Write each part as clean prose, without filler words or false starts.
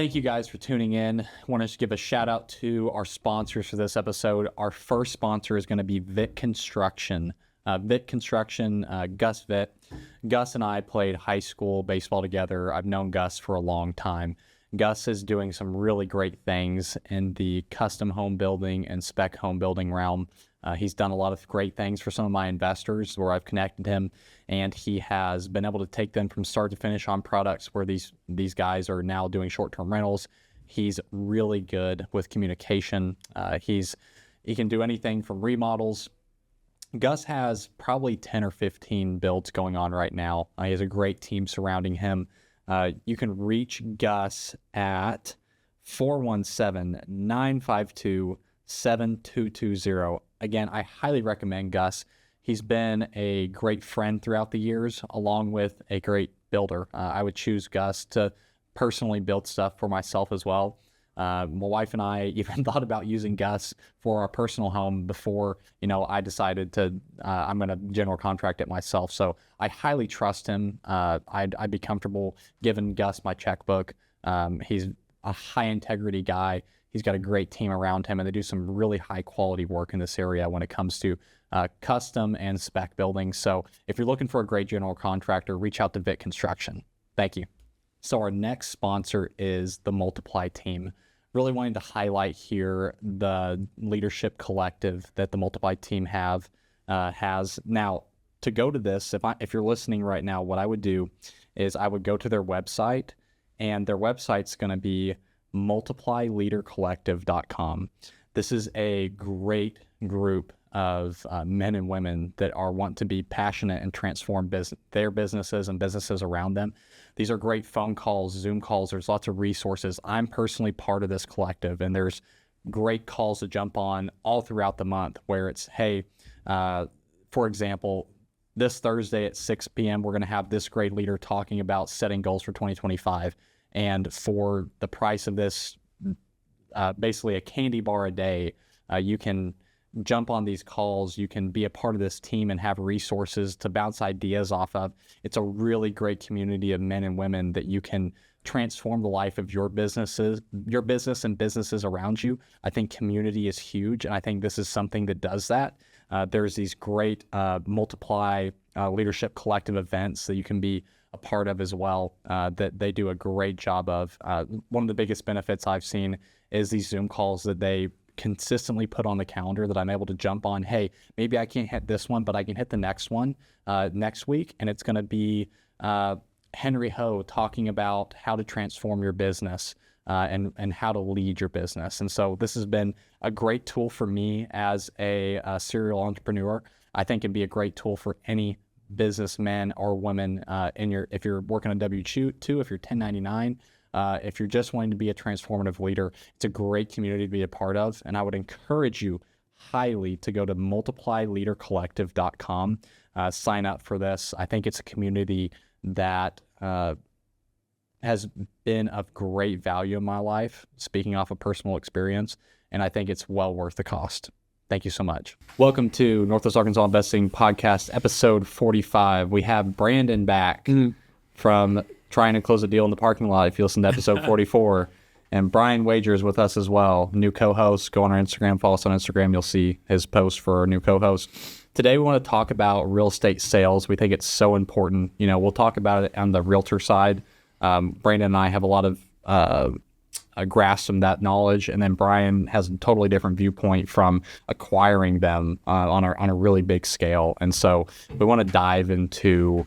Thank you guys for tuning in. I want to give a shout out to our sponsors for this episode. Our first sponsor is going to be Vitt Construction. Vitt Construction, Gus Vitt. Gus and I played high school baseball together. I've known Gus for a long time. Gus is doing some really great things in the custom home building and spec home building realm. He's done a lot of great things for some of my investors where I've connected him, and he has been able to take them from start to finish on products where these guys are now doing short-term rentals. He's really good with communication. He can do anything from remodels. Gus has probably 10 or 15 builds going on right now. He has a great team surrounding him. You can reach Gus at 417-952-7220. Again, I highly recommend Gus. He's been a great friend throughout the years, along with a great builder. I would choose Gus to personally build stuff for myself as well. My wife and I even thought about using Gus for our personal home before, I decided to, I'm going to general contract it myself. So I highly trust him. I'd be comfortable giving Gus my checkbook. He's a high integrity guy. He's got a great team around him, and they do some really high quality work in this area when it comes to custom and spec buildings. So if you're looking for a great general contractor, reach out to Vitt Construction. Thank you. So our next sponsor is the Multiply team. Really wanting to highlight here the leadership collective that the Multiply team has. Now, to go to this, if you're listening right now, what I would do is I would go to their website, and their website's going to be multiplyleadercollective.com. This is a great group of men and women that want to be passionate and transform their businesses and businesses around them. These are great phone calls, Zoom calls. There's lots of resources. I'm personally part of this collective, and there's great calls to jump on all throughout the month where it's, hey, for example, this Thursday at 6 p.m., we're going to have this great leader talking about setting goals for 2025. And for the price of this, basically a candy bar a day, you can jump on these calls. You can be a part of this team and have resources to bounce ideas off of. It's a really great community of men and women that you can transform the life of your business and businesses around you. I think community is huge, and I think this is something that does that. There's these great Multiply Leadership Collective events that you can be a part of as well, that they do a great job of. One of the biggest benefits I've seen is these Zoom calls that they consistently put on the calendar that I'm able to jump on. Hey, maybe I can't hit this one, but I can hit the next one next week. And it's going to be Henry Ho talking about how to transform your business and how to lead your business. And so this has been a great tool for me as a serial entrepreneur. I think it'd be a great tool for any businessmen or women if you're working on W-2, if you're 1099, if you're just wanting to be a transformative leader. It's a great community to be a part of, and I would encourage you highly to go to multiplyleadercollective.com, sign up for this. I think it's a community that has been of great value in my life, speaking off of personal experience, and I think it's well worth the cost. Thank you so much. Welcome to Northwest Arkansas Investing Podcast, episode 45. We have Brandon back from Trying to Close a Deal in the Parking Lot, if you listen to episode 44. And Brian Wager is with us as well, new co-host. Go on our Instagram, follow us on Instagram. You'll see his post for our new co-host. Today, we want to talk about real estate sales. We think it's so important. We'll talk about it on the realtor side. Brandon and I have a lot of grasp from that knowledge, and then Brian has a totally different viewpoint from acquiring them on a really big scale. And so we want to dive into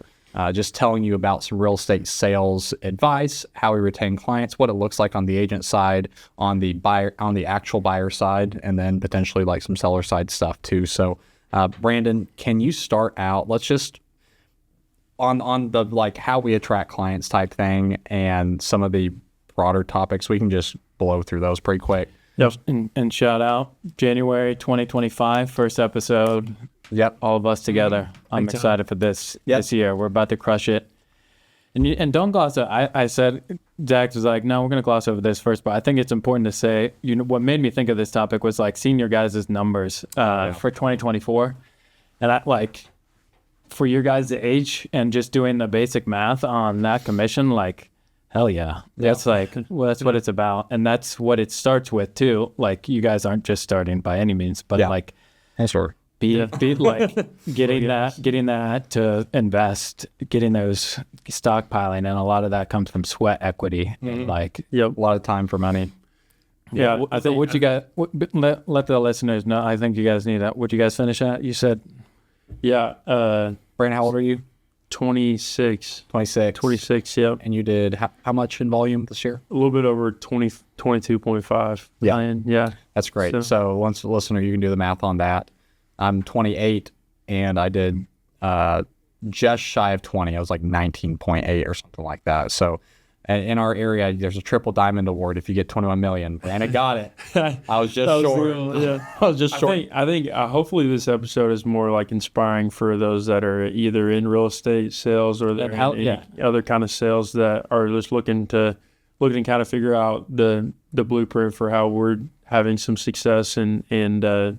just telling you about some real estate sales advice, how we retain clients, what it looks like on the agent side, on the actual buyer side, and then potentially like some seller side stuff too. So Brandon, can you start out? Let's just on the like how we attract clients type thing and some of the broader topics. We can just blow through those pretty quick. Yep. And shout out January 2025, first episode. Yep. All of us together. I'm excited for this year. We're about to crush it. And don't gloss over. I said, Zach was like, no, we're going to gloss over this first, but I think it's important to say, what made me think of this topic was like seeing your guys' numbers for 2024. And I like, for your guys' age and just doing the basic math on that commission, like Hell yeah. That's like, well, that's what it's about. And that's what it starts with too. Like you guys aren't just starting by any means, but like Sure. be like getting that to invest, getting those stockpiling. And a lot of that comes from sweat equity. Like A lot of time for money. Yeah. I think what you got, let the listeners know. I think you guys need that. What you guys finish at? You said, Yeah. Brandon, how old are you? 26. 26. Yep. And you did how much in volume this year? A little bit over 22.5 million. Yeah. That's great. So once a listener, you can do the math on that. I'm 28 and I did just shy of 20. I was like 19.8 or something like that. So in our area, there's a triple diamond award if you get 21 million. And I got it. I was just short. I was just short. I think hopefully this episode is more like inspiring for those that are either in real estate sales or they're in any other kind of sales that are just looking to kind of figure out the blueprint for how we're having some success and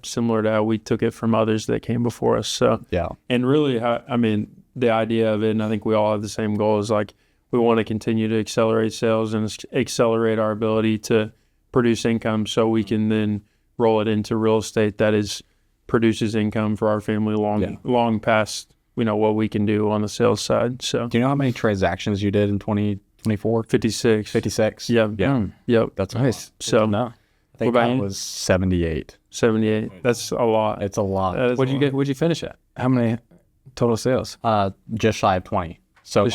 similar to how we took it from others that came before us. So and really, the idea of it, and I think we all have the same goal, is like we want to continue to accelerate sales and accelerate our ability to produce income so we can then roll it into real estate that produces income for our family long past what we can do on the sales side. So do you know how many transactions you did in 2024? 56. Yeah. Yep. That's nice. So I think that was 78. 78. That's a lot. It's a lot. What'd you finish at? How many total sales? Just shy of 20. So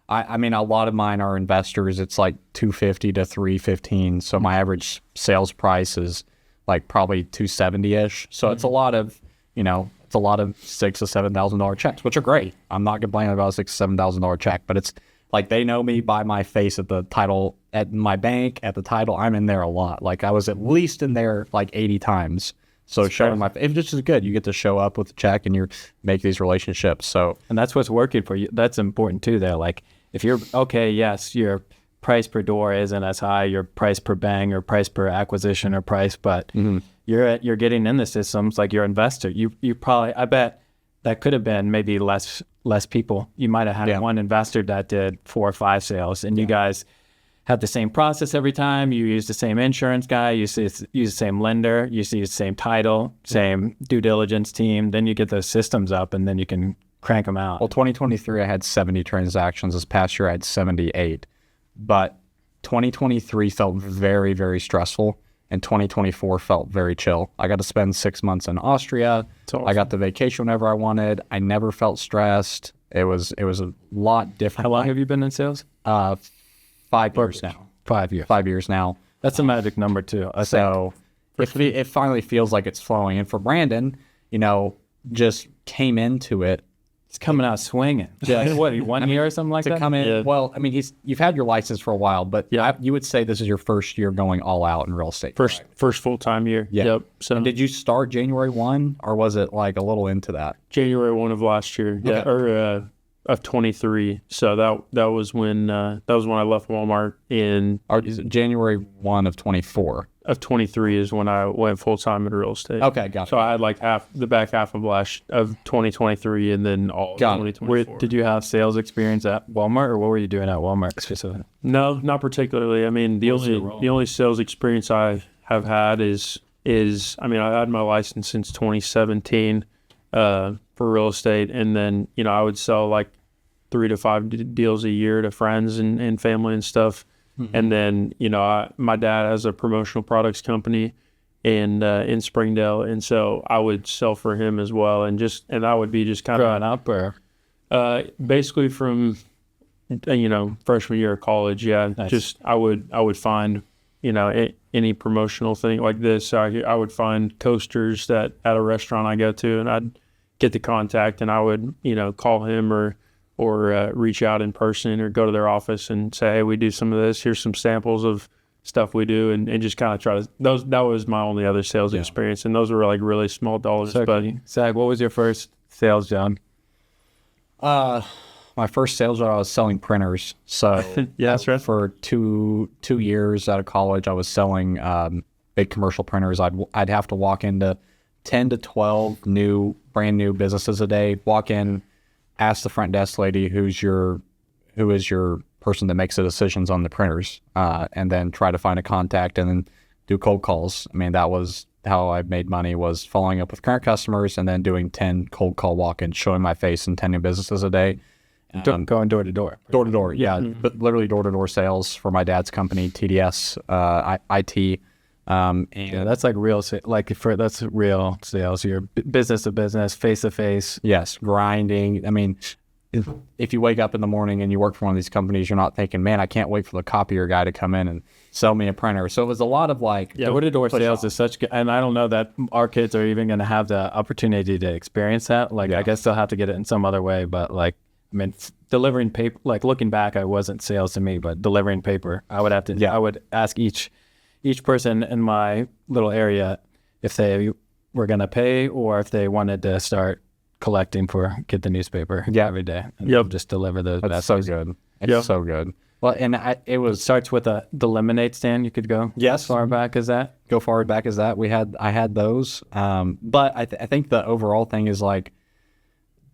I mean, a lot of mine are investors. It's like 250 to 315. So my average sales price is like probably 270-ish. So it's a lot of, it's a lot of $6,000 to $7,000 checks, which are great. I'm not complaining about a $6,000 to $7,000 check, but it's like they know me by my face at the title, at my bank, at the title. I'm in there a lot. Like I was at least in there like 80 times. So showing it's just good. You get to show up with a check and you make these relationships. So, and that's what's working for you. That's important too, though. Like if you're yes, your price per door isn't as high, your price per bang or price per acquisition or price, but you're getting in the systems like your investor. You probably, I bet that could have been maybe less people. You might have had one investor that did 4 or 5 sales, and you guys have the same process every time. You use the same insurance guy, you use the same lender, you use the same title, same due diligence team. Then you get those systems up, and then you can crank them out. Well, 2023, I had 70 transactions. This past year, I had 78. But 2023 felt very, very stressful, and 2024 felt very chill. I got to spend 6 months in Austria. Awesome. I got to vacation whenever I wanted. I never felt stressed. It was a lot different. How long have you been in sales? 5 years now. 5 years. 5 years now. That's a magic number too. So it finally feels like it's flowing. And for Brandon, just came into it. He's coming out swinging. Yeah. What, 1 year or something like that? To come in. Yeah. Well, I mean, you've had your license for a while, but you would say this is your first year going all out in real estate. First full-time year. Yeah. Yep. So and did you start January 1 or was it like a little into that? January 1 of last year. Okay. Yeah. Or of 23. So that was when I left Walmart Or is it January 1 of 24? Of 23 is when I went full-time in real estate. Okay, got it. So I had like the back half of 2023 and then all of 2024. Did you have sales experience at Walmart, or what were you doing at Walmart specifically? No, not particularly. I mean, the only sales experience I have had is I had my license since 2017 for real estate, and then I would sell like 3 to 5 deals a year to friends and family and stuff. Mm-hmm. And then, my dad has a promotional products company in Springdale. And so I would sell for him as well. And that would be just kind of growing up, or basically from, freshman year of college. Yeah. Nice. Just, I would find, any promotional thing like this. I would find coasters that at a restaurant I go to, and I'd get the contact, and I would, call him or reach out in person or go to their office and say, hey, we do some of this. Here's some samples of stuff we do, and just kind of try to. That was my only other sales experience, and those were like really small dollars. So, but Zach, what was your first sales job? My first sales job, I was selling printers. So that's right. For two years out of college, I was selling big commercial printers. I'd have to walk into 10 to 12 brand new businesses a day. Walk in, ask the front desk lady who is your person that makes the decisions on the printers, and then try to find a contact and then do cold calls. I mean, that was how I made money, was following up with current customers and then doing 10 cold call walk-ins, showing my face in 10 new businesses a day. Going door to door. Door to door, yeah. But literally door to door sales for my dad's company, TDS, IT. And Yeah, that's like real, that's real sales. You're business to business, face to face. yes, grinding. I mean, if you wake up in the morning and you work for one of these companies, you're not thinking, man, I can't wait for the copier guy to come in and sell me a printer. So it was a lot of like, Door to door sales is such good, and I don't know that our kids are even going to have the opportunity to experience that. Like, I guess they'll have to get it in some other way, but like, I mean, delivering paper, like looking back, I wasn't sales to me, but delivering paper, I would have to, I would ask each person in my little area if they were going to pay or if they wanted to start collecting get the newspaper every day. And just deliver those. that's so good. It's so good. Well, and it starts with the lemonade stand. You could go as far back as that. Go far back as that. I had those. But I think the overall thing is like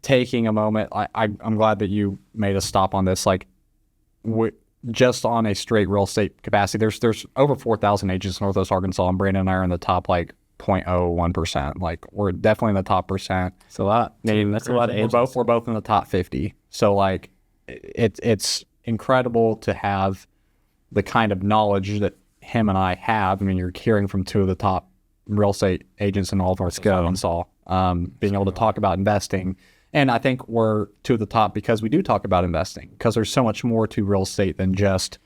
taking a moment. I'm glad that you made a stop on this. Like, just on a straight real estate capacity, there's over 4,000 agents in Northwest Arkansas, and Brandon and I are in the top like 0.01%. Like, we're definitely in the top percent. It's a lot. That's a lot of agents. We're both in the top 50. So like, it's incredible to have the kind of knowledge that him and I have. I mean, you're hearing from two of the top real estate agents in all of Arkansas, being able to talk about investing. And I think we're two of the top because we do talk about investing, because there's so much more to real estate than just,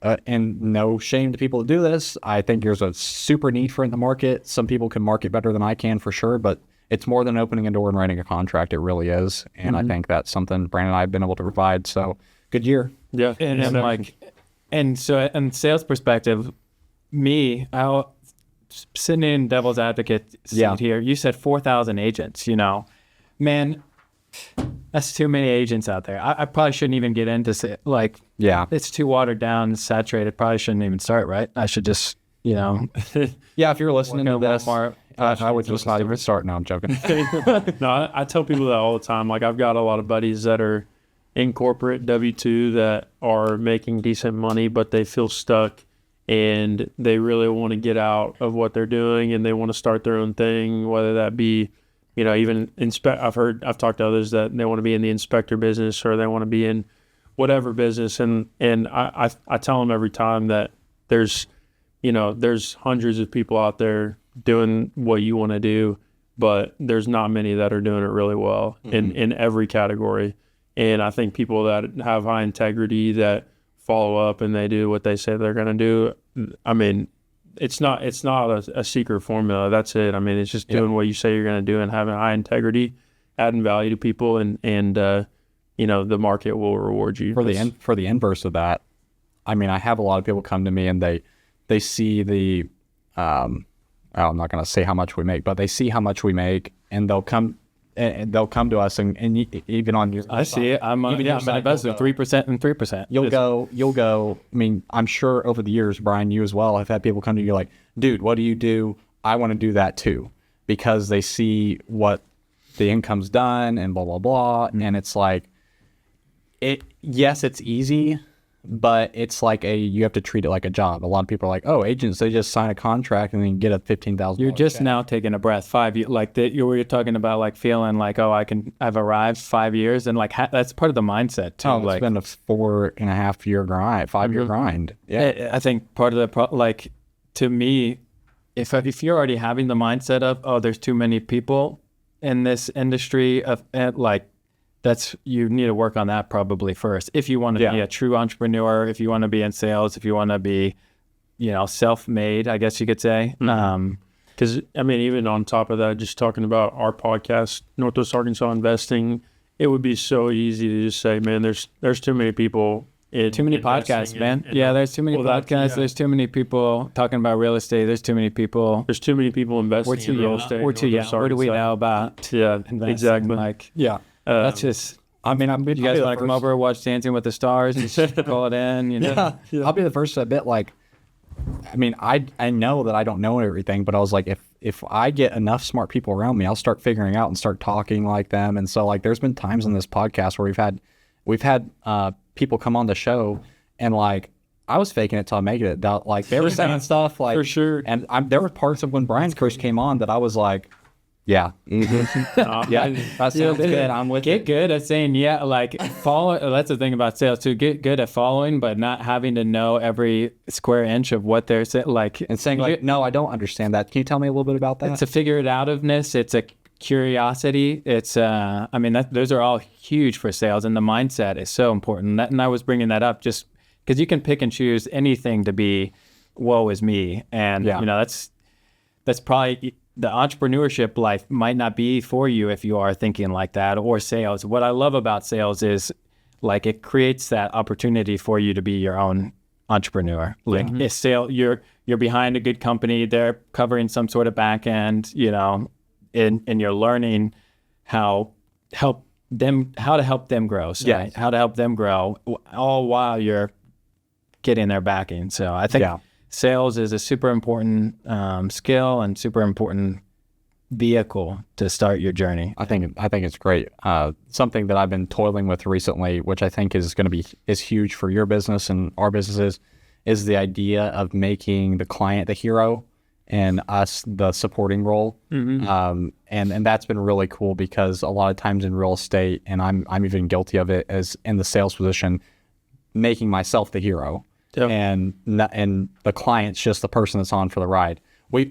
and no shame to people that do this. I think there's a super need for it in the market. Some people can market better than I can for sure, but it's more than opening a door and writing a contract. It really is. And I think that's something Brandon and I have been able to provide. So good year. Yeah. And so in sales perspective, I'll sitting in devil's advocate seat here, you said 4,000 agents, man, that's too many agents out there. I probably shouldn't even get into it's too watered down, saturated. Probably shouldn't even start, right? I should just, yeah, if you're listening to this, I would just not even start. No, I'm joking. No, I tell people that all the time. Like, I've got a lot of buddies that are in corporate W-2 that are making decent money, but they feel stuck and they really want to get out of what they're doing and they want to start their own thing, whether that be, even I've talked to others that they want to be in the inspector business or they want to be in whatever business. And I tell them every time that there's hundreds of people out there doing what you want to do, but there's not many that are doing it really well in every category. And I think people that have high integrity, that follow up and they do what they say they're going to do. I mean, it's not a secret formula. That's it. I mean, it's just doing what you say you're going to do and having high integrity, adding value to people, and the market will reward you. For the inverse of that, I mean, I have a lot of people come to me and they see the, I'm not going to say how much we make, but they see how much we make and they'll come to us and even on your I see it. I'm an investor, 3% and 3%. You'll go. I mean, I'm sure over the years, Brian, you as well, have had people come to you like, dude, what do you do? I want to do that too, because they see what the income's done and blah, blah, blah. And it's like, yes, it's easy, but it's like you have to treat it like a job. A lot of people are like, oh, agents, they just sign a contract and then get a $15,000. You're just check. Now taking a breath. 5 years, like you're talking about, like feeling like, oh, I've arrived 5 years, and like that's part of the mindset too. Oh, it's been a 4.5 year grind, 5 year grind. Yeah, I think part of the to me, if you're already having the mindset of, oh, there's too many people in this industry you need to work on that probably first. If you want to be a true entrepreneur, if you want to be in sales, if you want to be, self-made, I guess you could say. Because, I mean, even on top of that, just talking about our podcast, Northwest Arkansas Investing, it would be so easy to just say, man, there's too many people. Too many podcasts, man. There's too many podcasts. There's too many people talking about real estate. There's too many people. There's too many people investing in real estate. What do we know about? Yeah, exactly. That's just. I mean, you guys want to come over and watch Dancing with the Stars and just call it in? Yeah. I'll be the first to admit, like, I mean, I know that I don't know everything, but I was like, if I get enough smart people around me, I'll start figuring out and start talking like them. And so, like, there's been times on this podcast where we've had people come on the show and like, I was faking it till I made it. Like they were saying stuff like, for sure. And there were parts of when Brian first came on that I was like, yeah, yeah, that sounds good. I'm with Get it. good at saying yeah, like follow. That's the thing about sales too. Get good at following, but not having to know every square inch of what they're saying. Like And saying like, no, I don't understand that. Can you tell me a little bit about that? it's a figure it outness. It's a curiosity. It's I mean, those are all huge for sales, and the mindset is so important. And I was bringing that up just because you can pick and choose anything to be, woe is me, and you know that's probably the entrepreneurship life might not be for you if you are thinking like that, or sales. What I love about sales is like it creates that opportunity for you to be your own entrepreneur. Like a sale, you're behind a good company, they're covering some sort of back end, you know, and you're learning how to help them grow. So how to help them grow, all while you're getting their backing. So I think sales is a super important skill and super important vehicle to start your journey. I think it's great. Something that I've been toiling with recently, which I think is huge for your business and our businesses, is the idea of making the client the hero and us the supporting role. And that's been really cool because a lot of times in real estate, and I'm even guilty of it as in the sales position, making myself the hero. And the client's just the person that's on for the ride.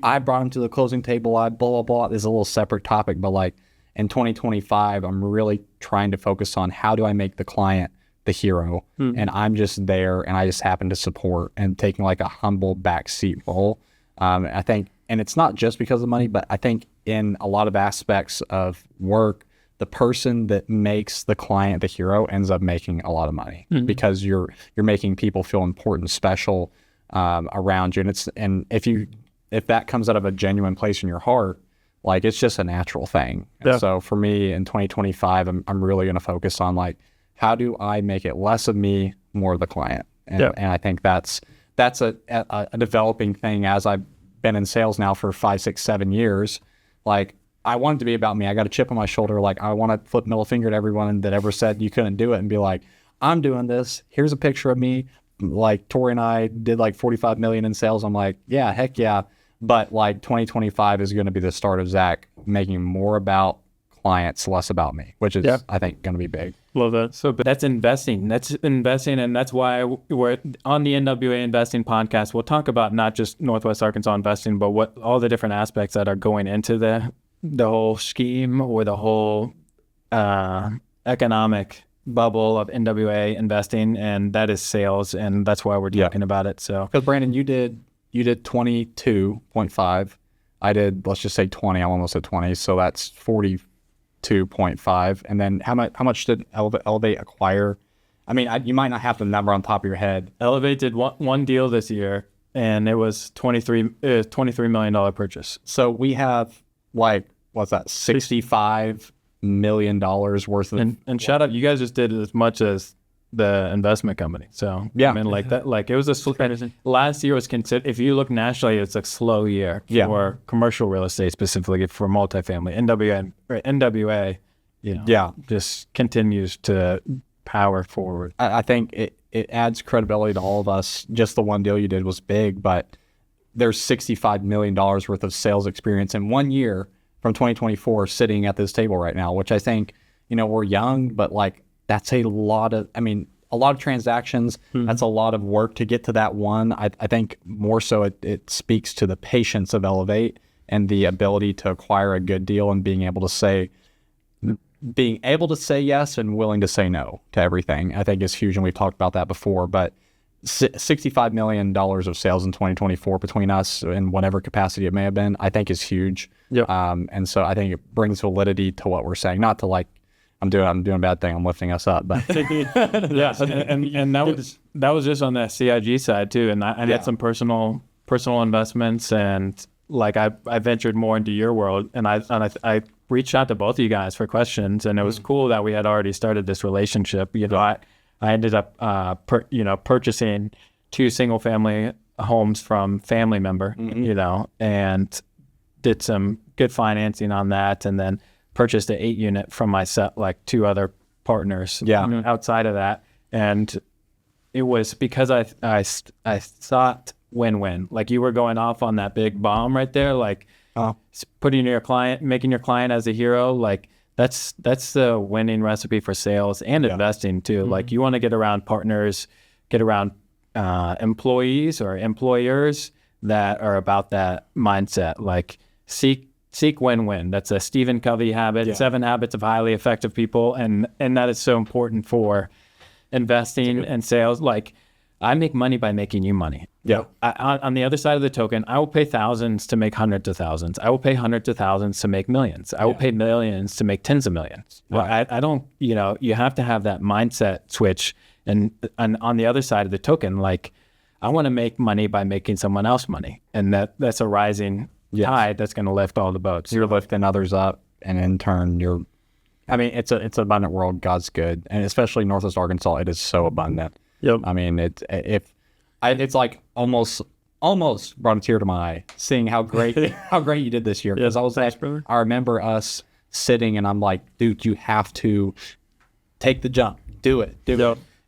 I brought him to the closing table. I blah blah blah. There's a little separate topic, but like in 2025, I'm really trying to focus on how do I make the client the hero, and I'm just there, and I just happen to support and taking like a humble backseat role. I think, and it's not just because of money, but I think in a lot of aspects of work, the person that makes the client the hero ends up making a lot of money because you're making people feel important, special around you, and if that comes out of a genuine place in your heart, like it's just a natural thing. And so for me in 2025, I'm really going to focus on like, how do I make it less of me, more of the client, and I think that's a developing thing as I've been in sales now for 5, 6, 7 years. Like, I want it to be about me. I got a chip on my shoulder. Like, I want to flip middle finger to everyone that ever said you couldn't do it and be like, I'm doing this. Here's a picture of me. Like, Tori and I did like 45 million in sales. I'm like, yeah, heck yeah. But like 2025 is going to be the start of Zach making more about clients, less about me, which is, I think, going to be big. Love that. So but that's investing. And that's why we're on the NWA Investing podcast. We'll talk about not just Northwest Arkansas investing, but what all the different aspects that are going into the whole scheme or the whole economic bubble of NWA investing, and that is sales, and that's why we're talking about it. So, because Brandon, you did 22.5. I did, let's just say 20. I'm almost at 20, so that's 42.5. And then how much did Elevate acquire? I mean, you might not have the number on top of your head. Elevate did one deal this year, and it was $23 million purchase. So we have like, what's that, $65 million worth of. And shout out, you guys just did as much as the investment company. So I mean, like that, like it was last year was considered, if you look nationally, it's a slow year for commercial real estate, specifically for multifamily. NWA, just continues to power forward. I think it adds credibility to all of us. Just the one deal you did was big, but there's $65 million worth of sales experience in 1 year from 2024 sitting at this table right now, which I think, we're young, but like that's a lot of transactions. That's a lot of work to get to that one. I think more so it speaks to the patience of Elevate and the ability to acquire a good deal and being able to say yes and willing to say no to everything, I think is huge. And we've talked about that before, but $65 million of sales in 2024 between us in whatever capacity it may have been, I think is huge. And so I think it brings validity to what we're saying, not to like, I'm doing a bad thing, I'm lifting us up, but and that was just on the CIG side too. And I had some personal investments, and like I ventured more into your world, and I reached out to both of you guys for questions, and it was cool that we had already started this relationship. I ended up purchasing 2 single family homes from family member, and did some good financing on that, and then purchased an 8 unit from my set, like 2 other partners outside of that. and it was because I thought win-win. Like you were going off on that big bomb right there, like making your client as a hero. Like that's the winning recipe for sales and investing too. Like you want to get around partners, get around employees or employers that are about that mindset. Like seek win-win. That's a Stephen Covey habit, 7 habits of highly effective people. And that is so important for investing and sales. Like I make money by making you money. Yeah. On the other side of the token, I will pay thousands to make hundreds of thousands. I will pay hundreds of thousands to make millions. I will pay millions to make tens of millions. Right. I don't, you have to have that mindset switch. And on the other side of the token, like I want to make money by making someone else money. And that's a rising tide that's going to lift all the boats. You're lifting others up, and in turn, it's an abundant world. God's good, and especially Northwest Arkansas, it is so abundant. Yep. I mean, it's like almost brought a tear to my eye seeing how great you did this year. Because I remember us sitting, and I'm like, dude, you have to take the jump, do it,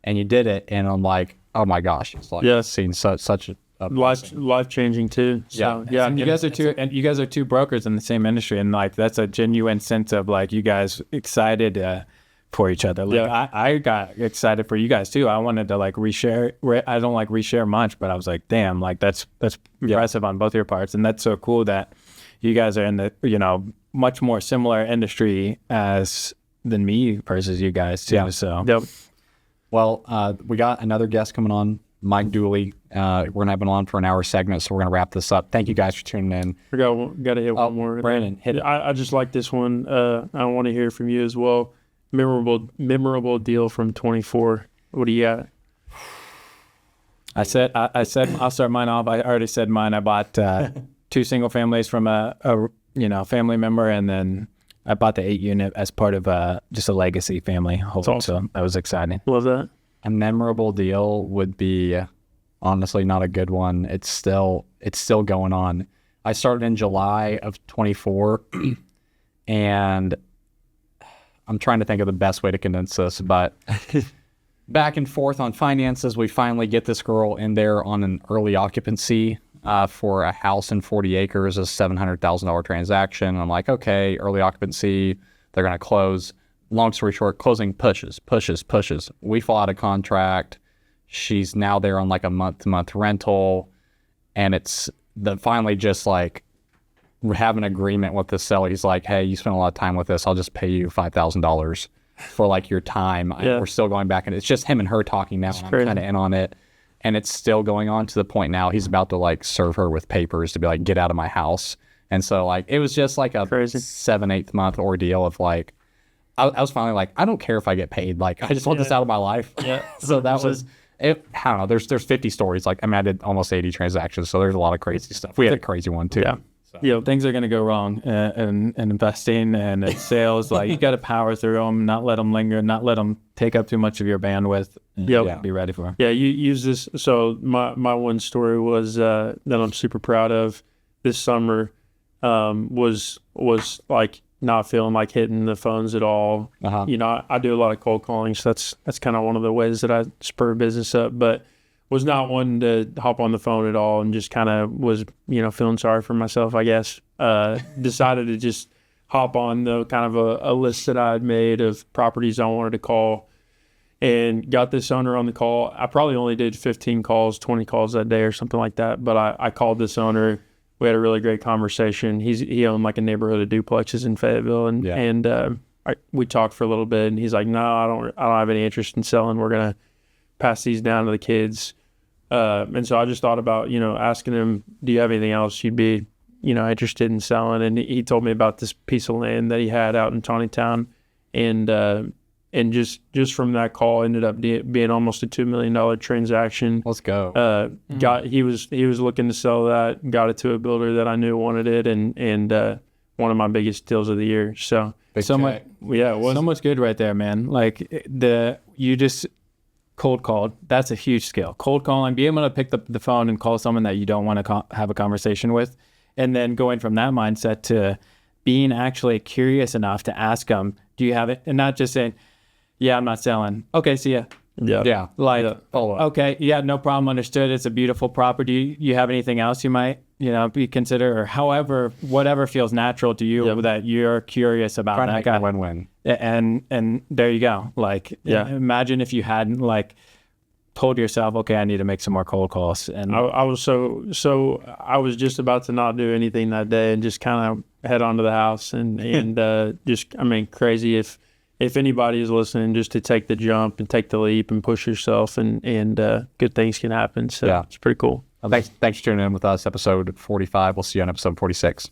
and you did it, and I'm like, oh my gosh, it's like seeing such a life changing too. So, And you guys are two brokers in the same industry, and like that's a genuine sense of like you guys excited for each other. Like I got excited for you guys too. I wanted to like reshare. I don't like reshare much, but I was like, damn, like that's impressive on both your parts, and that's so cool that you guys are in the much more similar industry than me versus you guys too. So well, we got another guest coming on, Mike Dooley. We're gonna have him on for an hour segment, so we're gonna wrap this up. Thank you guys for tuning in. Got to hit one more. Brandon, hit it. I just like this one. I want to hear from you as well. Memorable deal from 24. What do you got? I said I'll start mine off. I already said mine. I bought 2 single families from a family member, and then I bought the 8 unit as part of just a legacy family hold. Awesome. So that was exciting. Love that. A memorable deal would be honestly not a good one. It's still going on. I started in July of 24, and I'm trying to think of the best way to condense this, but back and forth on finances, we finally get this girl in there on an early occupancy for a house in 40 acres, a $700,000 transaction. I'm like, okay, early occupancy, they're going to close. Long story short, closing pushes. We fall out of contract. She's now there on like a month-to-month rental, and it's finally just like, we have an agreement with the seller. He's like, hey, you spent a lot of time with this. I'll just pay you $5,000 for like your time. We're still going back, and it's just him and her talking now. I'm kind of in on it, and it's still going on to the point now he's about to like serve her with papers to be like, get out of my house. And so like, it was just like a 7-8 month ordeal of like, I was finally like, I don't care if I get paid. Like, I just want this out of my life. Yeah. So that was it. I don't know. There's 50 stories. Like, I did almost 80 transactions. So there's a lot of crazy stuff. We had a crazy one too. Yeah. So. Things are going to go wrong in investing and in sales. Like you got to power through them, not let them linger, not let them take up too much of your bandwidth. Be ready for them. Yeah, you use this. So my one story was that I'm super proud of this summer was like not feeling like hitting the phones at all. I do a lot of cold calling, so that's kind of one of the ways that I spur business up, but was not one to hop on the phone at all, and just kind of was, feeling sorry for myself, I guess. Decided to just hop on the kind of a list that I had made of properties I wanted to call, and got this owner on the call. I probably only did 15 calls, 20 calls that day or something like that, but I called this owner. We had a really great conversation. He owned like a neighborhood of duplexes in Fayetteville, and we talked for a little bit, and he's like, no, I don't have any interest in selling. We're going to pass these down to the kids. And so I just thought about, asking him, do you have anything else you'd be, interested in selling? And he told me about this piece of land that he had out in Tawnytown. And just from that call ended up being almost a $2 million transaction. Let's go. He was looking to sell that, got it to a builder that I knew wanted it. And one of my biggest deals of the year. So much good right there, man. Like you just cold called. That's a huge skill. Cold calling, be able to pick the phone and call someone that you don't want to have a conversation with, and then going from that mindset to being actually curious enough to ask them, do you have it? And not just saying, yeah, I'm not selling. Okay, see ya. Yeah. Like, Follow up. okay, yeah, no problem, understood. It's a beautiful property. You have anything else you might, be consider, or however, whatever feels natural to you that you're curious about. Trying to that make guy. it a win-win. And there you go. Like, imagine if you hadn't like told yourself, okay, I need to make some more cold calls. And I was I was just about to not do anything that day and just kind of head on to the house and just, I mean, crazy if anybody is listening, just to take the jump and take the leap and push yourself and good things can happen. So it's pretty cool. Thanks for tuning in with us, episode 45. We'll see you on episode 46.